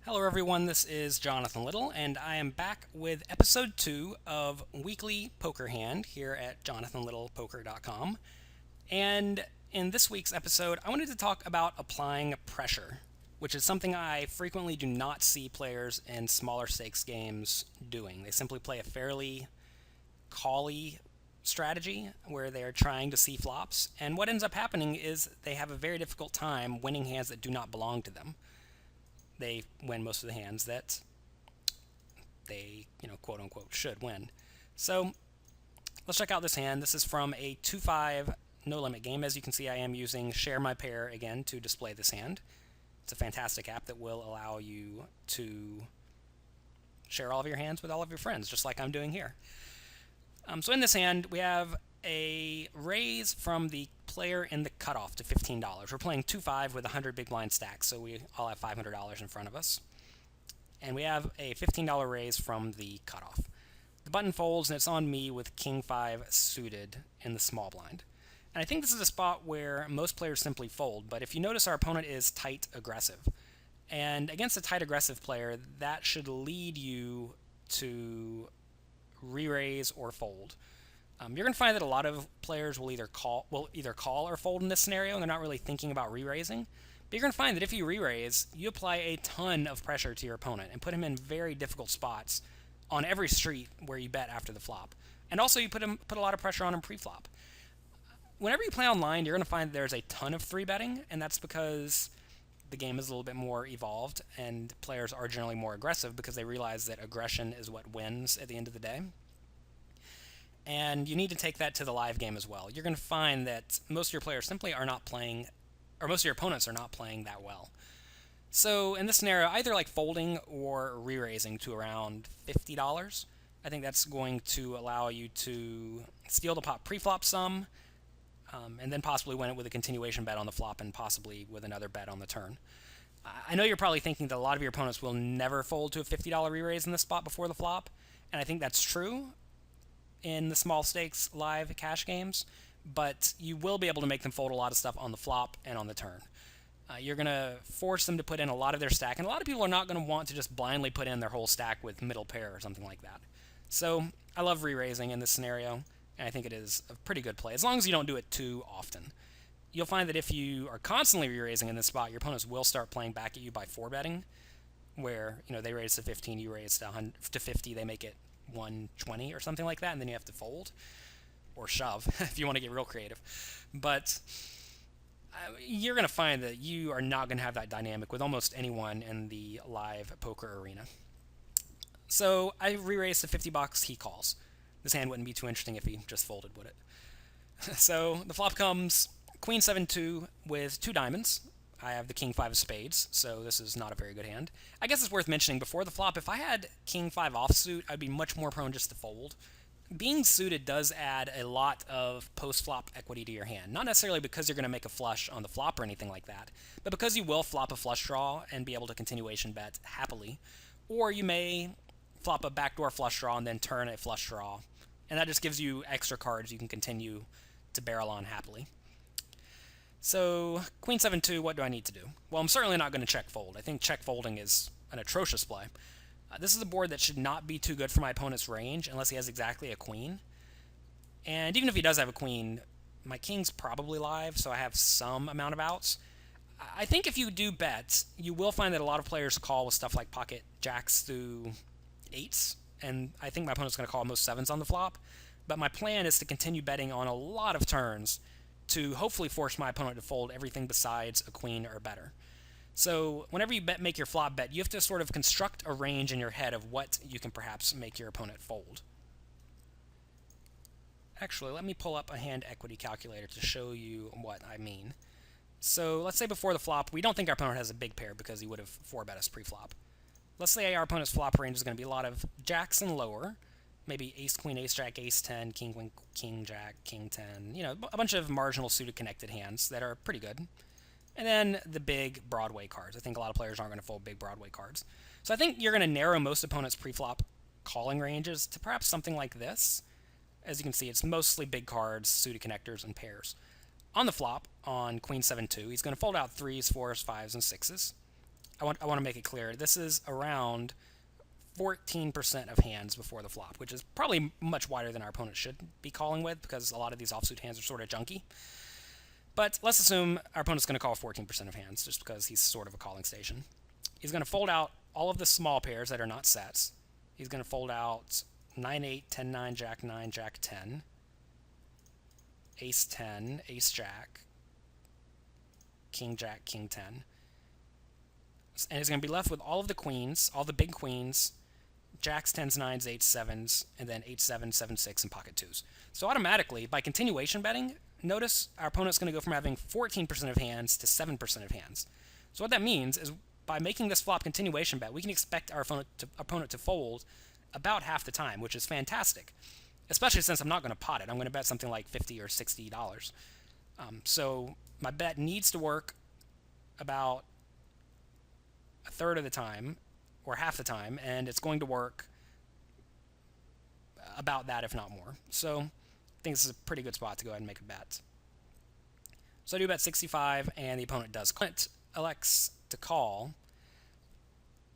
Hello, everyone. This is Jonathan Little, and I am back with episode 2 of Weekly Poker Hand here at jonathanlittlepoker.com. And in this week's episode, I wanted to talk about applying pressure, which is something I frequently do not see players in smaller stakes games doing. They simply play a fairly call-y strategy where they are trying to see flops, and what ends up happening is they have a very difficult time winning hands that do not belong to them. They win most of the hands that they, quote unquote, should win. So let's check out this hand. This is from a 2-5 no limit game. As you can see, I am using Share My Pair again to display this hand. It's a fantastic app that will allow you to share all of your hands with all of your friends, just like I'm doing here. So in this hand, we have a raise from the player in the cutoff to $15. We're playing 2-5 with 100 big blind stacks, so we all have $500 in front of us. And we have a $15 raise from the cutoff. The button folds, and it's on me with King 5 suited in the small blind. And I think this is a spot where most players simply fold, but if you notice, our opponent is tight aggressive. And against a tight aggressive player, that should lead you to re-raise or fold. You're going to find that a lot of players will either call or fold in this scenario, and they're not really thinking about re-raising. But you're going to find that if you re-raise, you apply a ton of pressure to your opponent and put him in very difficult spots on every street where you bet after the flop. And also you put a lot of pressure on him pre-flop. Whenever you play online, you're going to find that there's a ton of 3-betting, and that's because the game is a little bit more evolved, and players are generally more aggressive because they realize that aggression is what wins at the end of the day. And you need to take that to the live game as well. You're going to find that most of your players simply are not playing, or most of your opponents are not playing that well. So in this scenario, either like folding or re-raising to around $50. I think that's going to allow you to steal the pot pre-flop some, and then possibly win it with a continuation bet on the flop and possibly with another bet on the turn. I know you're probably thinking that a lot of your opponents will never fold to a $50 re-raise in this spot before the flop, and I think that's true in the small stakes live cash games, but you will be able to make them fold a lot of stuff on the flop and on the turn. You're going to force them to put in a lot of their stack, and a lot of people are not going to want to just blindly put in their whole stack with middle pair or something like that. So I love re-raising in this scenario, and I think it is a pretty good play, as long as you don't do it too often. You'll find that if you are constantly re-raising in this spot, your opponents will start playing back at you by 4-betting, where they raise to 15, you raise to 50, they make it 120 or something like that, and then you have to fold or shove if you want to get real creative. But you're going to find that you are not going to have that dynamic with almost anyone in the live poker arena. So I re-raised to $50, he calls. This hand wouldn't be too interesting if he just folded, would it? So the flop comes Queen 7-2 with 2 diamonds. I have the King 5 of spades, so this is not a very good hand. I guess it's worth mentioning before the flop, if I had King 5 offsuit, I'd be much more prone just to fold. Being suited does add a lot of post-flop equity to your hand. Not necessarily because you're going to make a flush on the flop or anything like that, but because you will flop a flush draw and be able to continuation bet happily. Or you may flop a backdoor flush draw and then turn a flush draw, and that just gives you extra cards you can continue to barrel on happily. So, Queen 7-2, what do I need to do? Well, I'm certainly not going to check fold. I think check folding is an atrocious play. This is a board that should not be too good for my opponent's range unless he has exactly a queen. And even if he does have a queen, my king's probably live, so I have some amount of outs. I think if you do bet, you will find that a lot of players call with stuff like pocket jacks through 8s, and I think my opponent's going to call most 7s on the flop. But my plan is to continue betting on a lot of turns to hopefully force my opponent to fold everything besides a queen or better. So whenever you make your flop bet, you have to sort of construct a range in your head of what you can perhaps make your opponent fold. Actually, let me pull up a hand equity calculator to show you what I mean. So let's say before the flop, we don't think our opponent has a big pair because he would have 4-bet us pre-flop. Let's say our opponent's flop range is going to be a lot of jacks and lower, maybe ace, queen, ace, jack, ace 10, king, queen, king, jack, king 10, a bunch of marginal suited connected hands that are pretty good. And then the big Broadway cards. I think a lot of players aren't going to fold big Broadway cards. So I think you're going to narrow most opponents' pre-flop calling ranges to perhaps something like this. As you can see, it's mostly big cards, suited connectors, and pairs. On the flop, on Queen 7-2, he's going to fold out 3s, 4s, 5s, and 6s. I want to make it clear. This is around 14% of hands before the flop, which is probably much wider than our opponent should be calling with because a lot of these offsuit hands are sort of junky. But let's assume our opponent's going to call 14% of hands just because he's sort of a calling station. He's going to fold out all of the small pairs that are not sets. He's going to fold out 9-8, 10-9, Jack-9, Jack-10, Ace-10, Ace-Jack, King-Jack, King-10. And he's going to be left with all of the queens, all the big queens, Jacks, 10s, 9s, 8s, 7s, and then 8, 7, 7, 6, and pocket 2s. So automatically, by continuation betting, notice our opponent's going to go from having 14% of hands to 7% of hands. So what that means is by making this flop continuation bet, we can expect our opponent to fold about half the time, which is fantastic, especially since I'm not going to pot it. I'm going to bet something like $50 or $60. So my bet needs to work about a third of the time or half the time, and it's going to work about that, if not more. So I think this is a pretty good spot to go ahead and make a bet. So I do bet 65, and the opponent does Clint elects to call.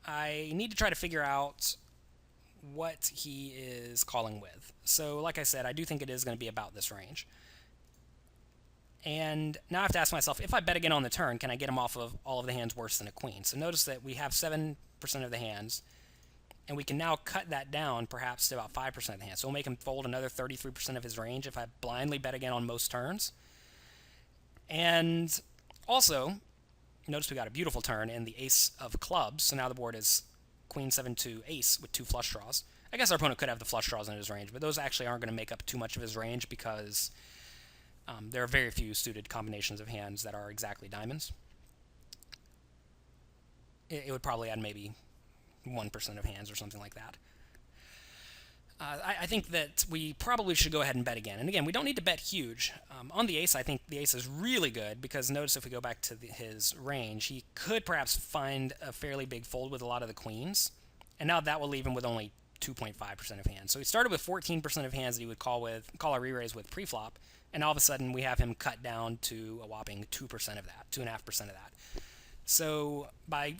I need to try to figure out what he is calling with. So like I said, I do think it is going to be about this range. And now I have to ask myself, if I bet again on the turn, can I get him off of all of the hands worse than a queen? So notice that we have 7% of the hands, and we can now cut that down perhaps to about 5% of the hands. So we'll make him fold another 33% of his range if I blindly bet again on most turns. And also, notice we got a beautiful turn in the ace of clubs. So now the board is queen 7 to ace with 2 flush draws. I guess our opponent could have the flush draws in his range, but those actually aren't going to make up too much of his range because there are very few suited combinations of hands that are exactly diamonds. It would probably add maybe 1% of hands or something like that. I think that we probably should go ahead and bet again. And again, we don't need to bet huge. On the ace, I think the ace is really good because notice if we go back to his range, he could perhaps find a fairly big fold with a lot of the queens. And now that will leave him with only 2.5% of hands. So he started with 14% of hands that he would call a re-raise with preflop, and all of a sudden we have him cut down to a whopping 2% of that, 2.5% of that. So by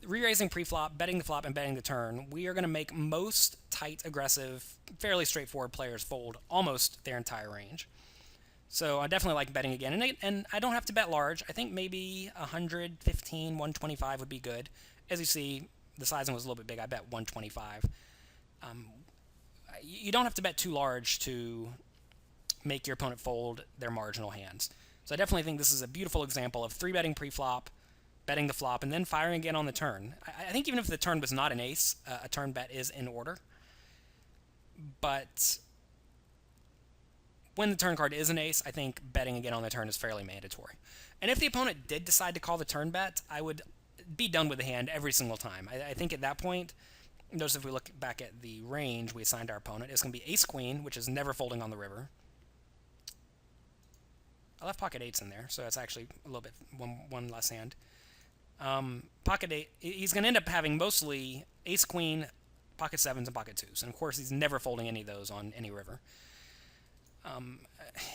re-raising preflop, betting the flop, and betting the turn, we are going to make most tight, aggressive, fairly straightforward players fold almost their entire range. So I definitely like betting again, and I don't have to bet large. I think maybe 115, 125 would be good. As you see, the sizing was a little bit big. I bet 125. You don't have to bet too large to make your opponent fold their marginal hands. So I definitely think this is a beautiful example of 3-betting pre-flop, betting the flop, and then firing again on the turn. I think even if the turn was not an ace, a turn bet is in order. But when the turn card is an ace, I think betting again on the turn is fairly mandatory. And if the opponent did decide to call the turn bet, I would be done with the hand every single time. I think at that point, notice if we look back at the range we assigned our opponent, it's going to be ace-queen, which is never folding on the river. I left pocket 8s in there, so it's actually a little bit one less hand. Pocket 8, he's going to end up having mostly ace-queen, pocket 7s, and pocket 2s. And of course, he's never folding any of those on any river.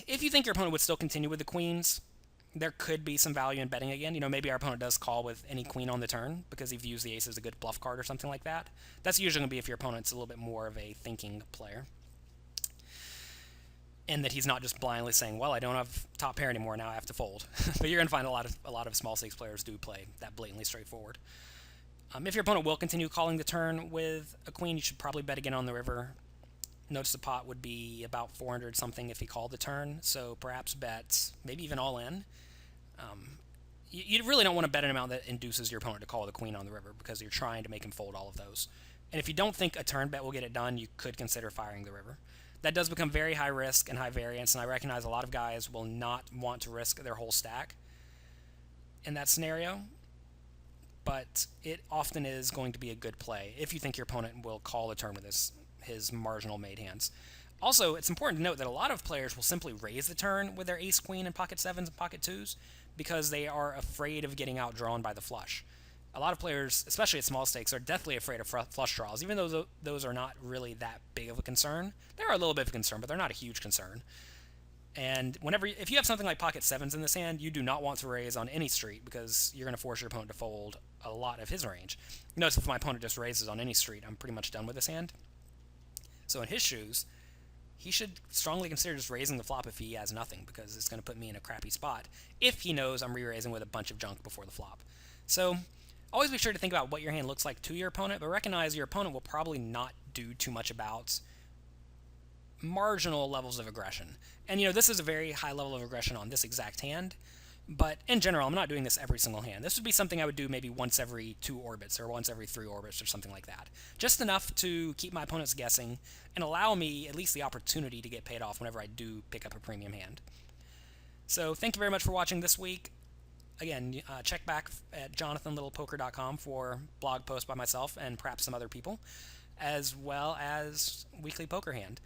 If you think your opponent would still continue with the queens, there could be some value in betting again. Maybe our opponent does call with any queen on the turn because he views the ace as a good bluff card or something like that. That's usually going to be if your opponent's a little bit more of a thinking player. And that he's not just blindly saying, well, I don't have top pair anymore, now I have to fold. But you're going to find a lot of small stakes players do play that blatantly straightforward. If your opponent will continue calling the turn with a queen, you should probably bet again on the river. Notice the pot would be about 400 something if he called the turn, so perhaps bet, maybe even all in. You really don't want to bet an amount that induces your opponent to call the queen on the river because you're trying to make him fold all of those. And if you don't think a turn bet will get it done, you could consider firing the river. That does become very high risk and high variance, and I recognize a lot of guys will not want to risk their whole stack in that scenario, but it often is going to be a good play if you think your opponent will call the turn with his marginal made hands. Also, it's important to note that a lot of players will simply raise the turn with their ace-queen and pocket 7s and pocket 2s because they are afraid of getting outdrawn by the flush. A lot of players, especially at small stakes, are deathly afraid of flush draws, even though those are not really that big of a concern. They're a little bit of a concern, but they're not a huge concern. And if you have something like pocket sevens in this hand, you do not want to raise on any street because you're going to force your opponent to fold a lot of his range. Notice if my opponent just raises on any street, I'm pretty much done with this hand. So in his shoes, he should strongly consider just raising the flop if he has nothing, because it's going to put me in a crappy spot if he knows I'm re-raising with a bunch of junk before the flop. So always be sure to think about what your hand looks like to your opponent, but recognize your opponent will probably not do too much about marginal levels of aggression. And this is a very high level of aggression on this exact hand, but in general, I'm not doing this every single hand. This would be something I would do maybe once every 2 orbits or once every 3 orbits or something like that. Just enough to keep my opponents guessing and allow me at least the opportunity to get paid off whenever I do pick up a premium hand. So thank you very much for watching this week. Again, check back at jonathanlittlepoker.com for blog posts by myself and perhaps some other people, as well as Weekly Poker Hand.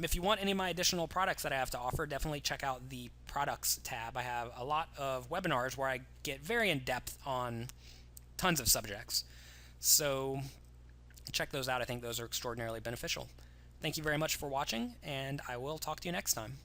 If you want any of my additional products that I have to offer, definitely check out the products tab. I have a lot of webinars where I get very in-depth on tons of subjects. So check those out. I think those are extraordinarily beneficial. Thank you very much for watching, and I will talk to you next time.